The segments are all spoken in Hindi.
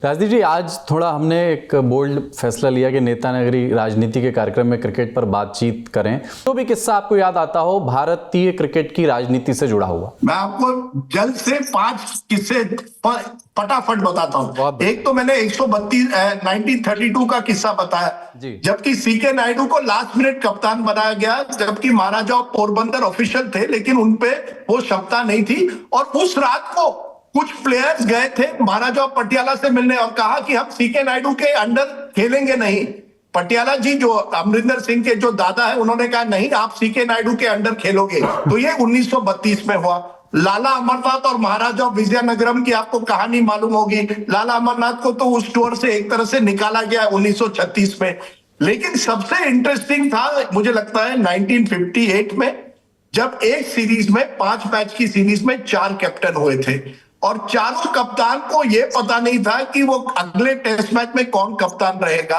राजदीप जी, आज थोड़ा हमने एक बोल्ड फैसला लिया कि नेता नगरी राजनीति के कार्यक्रम में क्रिकेट पर बातचीत करें। तो भी किस्सा आपको याद आता हो भारतीय क्रिकेट की राजनीति से जुड़ा हुआ? मैं आपको जल्द से 5 किस्से फटाफट बताता हूँ। एक तो मैंने 1932 का किस्सा बताया, जबकि सीके नायडू को लास्ट मिनट कप्तान बनाया गया, जबकि महाराजा पोरबंदर ऑफिशियल थे, लेकिन उनपे वो क्षमता नहीं थी। और उस रात को कुछ प्लेयर्स गए थे महाराजा पटियाला से मिलने और कहा कि हम सीके नायडू के अंडर खेलेंगे नहीं। पटियाला जी जो अमरिंदर सिंह के जो दादा है, उन्होंने कहा नहीं, आप सीके नायडू के अंडर खेलोगे। तो ये 1932 में हुआ। लाला अमरनाथ और महाराजा विजयनगरम की आपको कहानी मालूम होगी। लाला अमरनाथ को तो उस टूर से एक तरह से निकाला गया 1936 में। लेकिन सबसे इंटरेस्टिंग था, मुझे लगता है 1958 में, जब एक सीरीज में 5 मैच की सीरीज में 4 कैप्टन हुए थे और चारों कप्तान को यह पता नहीं था कि वो अगले टेस्ट मैच में कौन कप्तान रहेगा।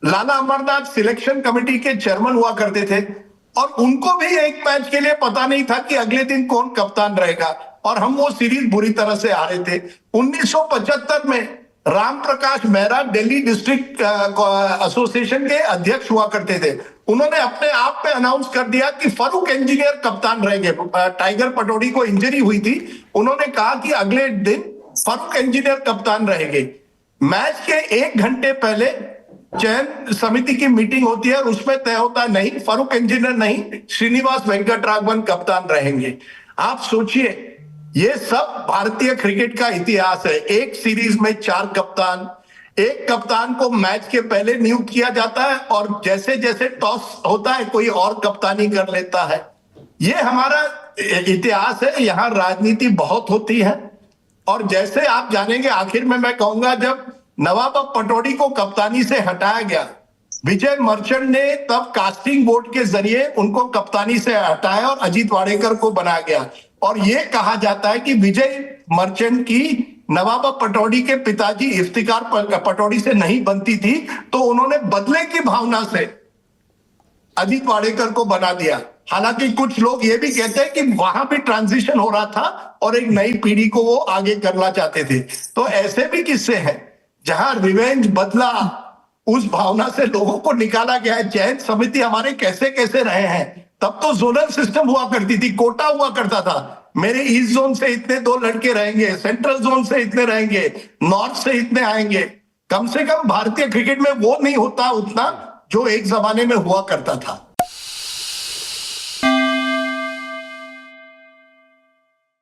लाला अमरनाथ सिलेक्शन कमेटी के चेयरमैन हुआ करते थे और उनको भी एक मैच के लिए पता नहीं था कि अगले दिन कौन कप्तान रहेगा, और हम वो सीरीज बुरी तरह से हारे थे। 1975 में राम प्रकाश मेहरा दिल्ली डिस्ट्रिक्ट एसोसिएशन के अध्यक्ष हुआ करते थे। उन्होंने अपने आप पे अनाउंस कर दिया कि फारूक इंजीनियर कप्तान रहेंगे। टाइगर पटौड़ी को इंजरी हुई थी, उन्होंने कहा कि अगले दिन फारूक इंजीनियर कप्तान रहेंगे। मैच के 1 घंटे पहले चयन समिति की मीटिंग होती है और उसमें तय होता नहीं, फारूक इंजीनियर नहीं, श्रीनिवास वेंकटराघवन कप्तान रहेंगे। आप सोचिए, ये सब भारतीय क्रिकेट का इतिहास है। एक सीरीज में 4 कप्तान, एक कप्तान को मैच के पहले नियुक्त किया जाता है और जैसे जैसे टॉस होता है कोई और कप्तानी कर लेता है। ये हमारा इतिहास है, यहाँ राजनीति बहुत होती है। और जैसे आप जानेंगे, आखिर में मैं कहूंगा, जब नवाब पटौड़ी को कप्तानी से हटाया गया, विजय मर्चेंट ने तब कास्टिंग वोट के जरिए उनको कप्तानी से हटाया और अजीत वाडेकर को बनाया गया। और यह कहा जाता है कि विजय मर्चेंट की नवाब पटौड़ी के पिताजी इफ्तिकार पटौड़ी से नहीं बनती थी, तो उन्होंने बदले की भावना से अजीत वाडेकर को बना दिया। हालांकि कुछ लोग ये भी कहते हैं कि वहां भी ट्रांजिशन हो रहा था और एक नई पीढ़ी को वो आगे करना चाहते थे। तो ऐसे भी किस्से हैं जहां रिवेंज, बदला, उस भावना से लोगों को निकाला गया है। चयन समिति हमारे कैसे कैसे रहे हैं। तब तो जोनल सिस्टम हुआ करती थी, कोटा हुआ करता था। मेरे ईस्ट जोन से इतने 2 लड़के रहेंगे, सेंट्रल जोन से इतने रहेंगे, नॉर्थ से इतने आएंगे। कम से कम भारतीय क्रिकेट में वो नहीं होता उतना जो एक जमाने में हुआ करता था।